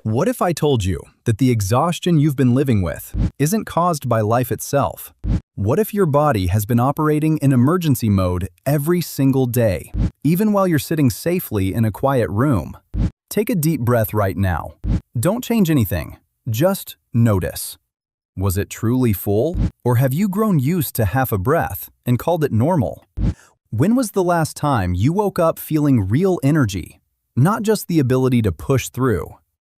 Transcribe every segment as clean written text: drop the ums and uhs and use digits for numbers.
What if I told you that the exhaustion you've been living with isn't caused by life itself? What if your body has been operating in emergency mode every single day, even while you're sitting safely in a quiet room? Take a deep breath right now. Don't change anything, just notice. Was it truly full, or have you grown used to half a breath and called it normal? When was the last time you woke up feeling real energy, not just the ability to push through?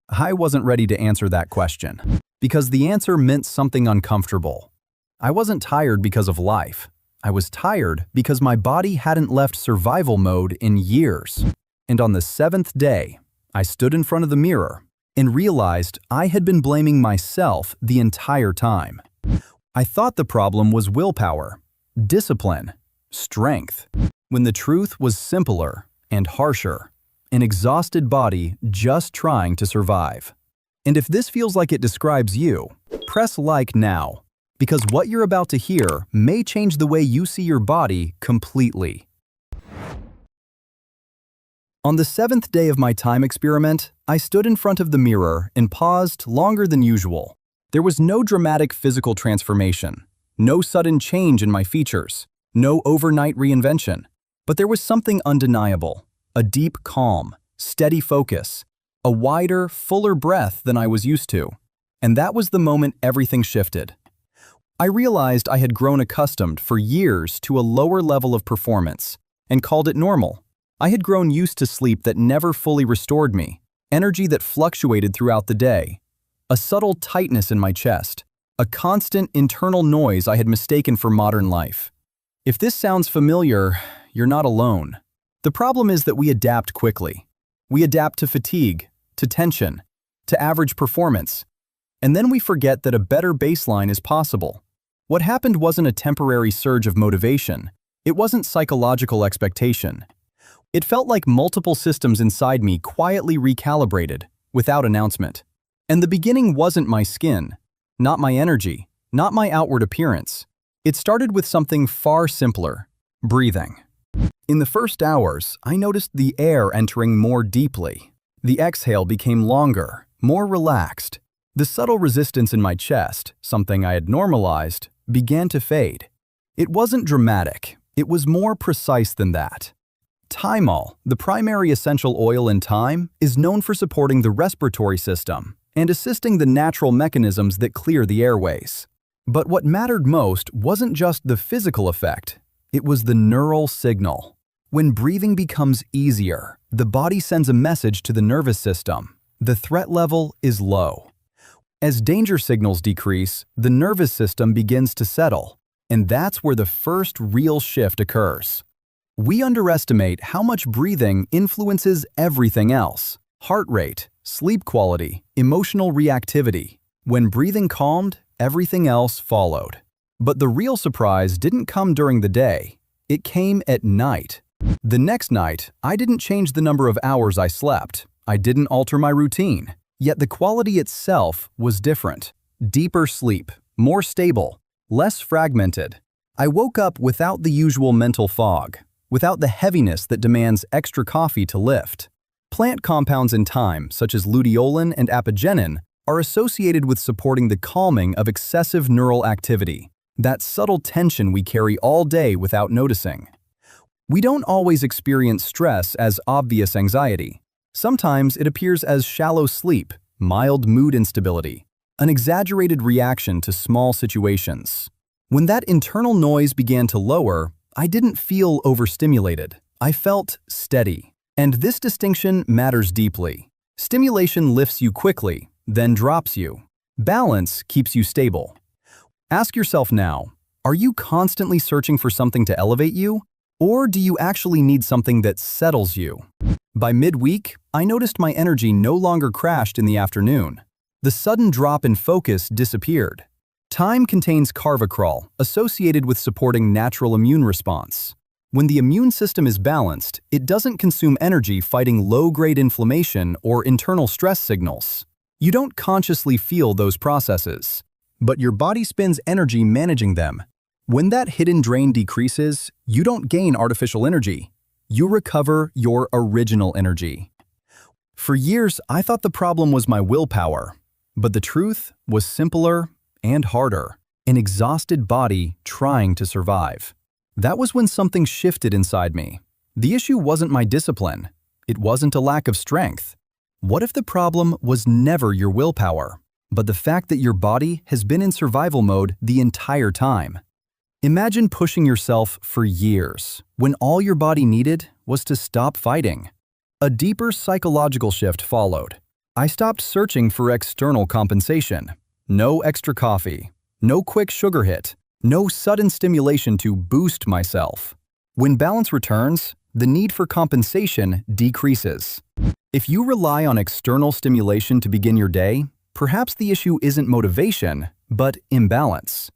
I wasn't ready to answer that question, because the answer meant something uncomfortable. I wasn't tired because of life. I was tired because my body hadn't left survival mode in years. And on the 7th day, I stood in front of the mirror and realized I had been blaming myself the entire time. I thought the problem was willpower, discipline, strength, when the truth was simpler and harsher. An exhausted body just trying to survive. And if this feels like it describes you, press like now, because what you're about to hear may change the way you see your body completely. On the 7th day of my Thyme experiment, I stood in front of the mirror and paused longer than usual. There was no dramatic physical transformation, no sudden change in my features, no overnight reinvention, but there was something undeniable. A deep calm, steady focus, a wider, fuller breath than I was used to. And that was the moment everything shifted. I realized I had grown accustomed for years to a lower level of performance and called it normal. I had grown used to sleep that never fully restored me, energy that fluctuated throughout the day, a subtle tightness in my chest, a constant internal noise I had mistaken for modern life. If this sounds familiar, you're not alone. The problem is that we adapt quickly. We adapt to fatigue, to tension, to average performance. And then we forget that a better baseline is possible. What happened wasn't a temporary surge of motivation. It wasn't psychological expectation. It felt like multiple systems inside me quietly recalibrated, without announcement. And the beginning wasn't my skin, not my energy, not my outward appearance. It started with something far simpler: breathing. In the first hours, I noticed the air entering more deeply. The exhale became longer, more relaxed. The subtle resistance in my chest, something I had normalized, began to fade. It wasn't dramatic. It was more precise than that. Thymol, the primary essential oil in thyme, is known for supporting the respiratory system and assisting the natural mechanisms that clear the airways. But what mattered most wasn't just the physical effect. It was the neural signal. When breathing becomes easier, the body sends a message to the nervous system. The threat level is low. As danger signals decrease, the nervous system begins to settle, and that's where the first real shift occurs. We underestimate how much breathing influences everything else: heart rate, sleep quality, emotional reactivity. When breathing calmed, everything else followed. But the real surprise didn't come during the day. It came at night. The next night, I didn't change the number of hours I slept. I didn't alter my routine. Yet the quality itself was different. Deeper sleep, more stable, less fragmented. I woke up without the usual mental fog, without the heaviness that demands extra coffee to lift. Plant compounds in thyme, such as luteolin and apigenin, are associated with supporting the calming of excessive neural activity, that subtle tension we carry all day without noticing. We don't always experience stress as obvious anxiety. Sometimes it appears as shallow sleep, mild mood instability, an exaggerated reaction to small situations. When that internal noise began to lower, I didn't feel overstimulated. I felt steady. And this distinction matters deeply. Stimulation lifts you quickly, then drops you. Balance keeps you stable. Ask yourself now, are you constantly searching for something to elevate you? Or do you actually need something that settles you? By midweek, I noticed my energy no longer crashed in the afternoon. The sudden drop in focus disappeared. Thyme contains carvacrol, associated with supporting natural immune response. When the immune system is balanced, it doesn't consume energy fighting low-grade inflammation or internal stress signals. You don't consciously feel those processes, but your body spends energy managing them. When that hidden drain decreases, you don't gain artificial energy. You recover your original energy. For years, I thought the problem was my willpower, but the truth was simpler and harder. An exhausted body trying to survive. That was when something shifted inside me. The issue wasn't my discipline. It wasn't a lack of strength. What if the problem was never your willpower, but the fact that your body has been in survival mode the entire time? Imagine pushing yourself for years, when all your body needed was to stop fighting. A deeper psychological shift followed. I stopped searching for external compensation. No extra coffee. No quick sugar hit, no sudden stimulation to boost myself. When balance returns, the need for compensation decreases. If you rely on external stimulation to begin your day, perhaps the issue isn't motivation, but imbalance.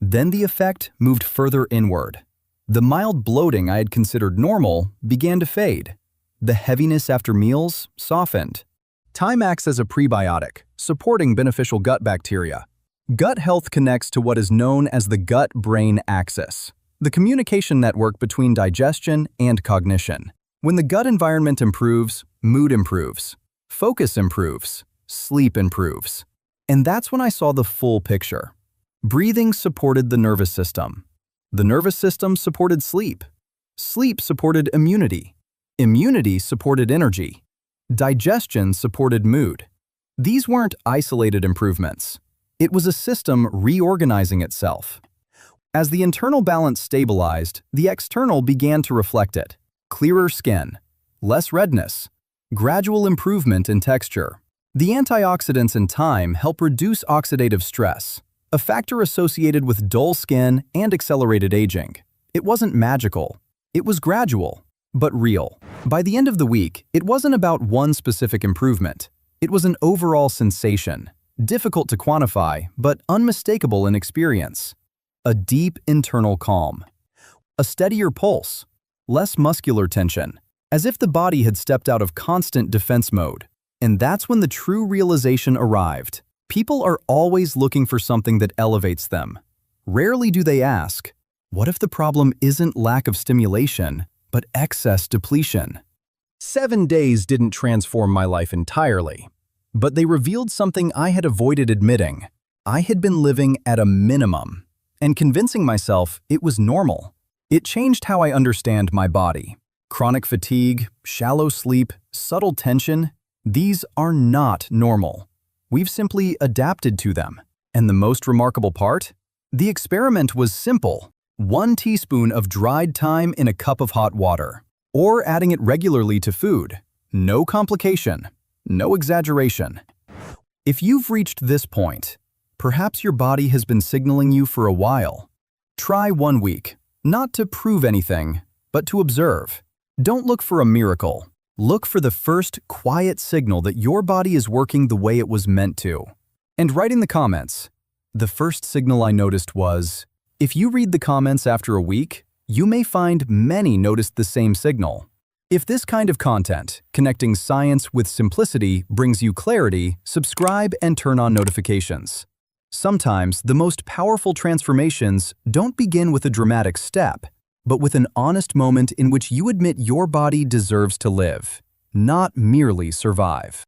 Then the effect moved further inward. The mild bloating I had considered normal began to fade. The heaviness after meals softened. Thyme acts as a prebiotic, supporting beneficial gut bacteria. Gut health connects to what is known as the gut-brain axis, the communication network between digestion and cognition. When the gut environment improves, mood improves, focus improves, sleep improves. And that's when I saw the full picture. Breathing supported the nervous system. The nervous system supported sleep. Sleep supported immunity. Immunity supported energy. Digestion supported mood. These weren't isolated improvements. It was a system reorganizing itself. As the internal balance stabilized, the external began to reflect it. Clearer skin, less redness, gradual improvement in texture. The antioxidants in thyme help reduce oxidative stress, a factor associated with dull skin and accelerated aging. It wasn't magical. It was gradual, but real. By the end of the week, it wasn't about one specific improvement. It was an overall sensation. Difficult to quantify, but unmistakable in experience. A deep internal calm. A steadier pulse. Less muscular tension. As if the body had stepped out of constant defense mode. And that's when the true realization arrived. People are always looking for something that elevates them. Rarely do they ask, what if the problem isn't lack of stimulation, but excess depletion? 7 days didn't transform my life entirely. But they revealed something I had avoided admitting. I had been living at a minimum, and convincing myself it was normal. It changed how I understand my body. Chronic fatigue, shallow sleep, subtle tension, these are not normal. We've simply adapted to them. And the most remarkable part? The experiment was simple. 1 teaspoon of dried thyme in a cup of hot water, or adding it regularly to food. No complication. No exaggeration. If you've reached this point, perhaps your body has been signaling you for a while. Try 1 week, not to prove anything, but to observe. Don't look for a miracle. Look for the first quiet signal that your body is working the way it was meant to. And write in the comments. The first signal I noticed was, if you read the comments after a week, you may find many noticed the same signal. If this kind of content, connecting science with simplicity, brings you clarity, subscribe and turn on notifications. Sometimes the most powerful transformations don't begin with a dramatic step, but with an honest moment in which you admit your body deserves to live, not merely survive.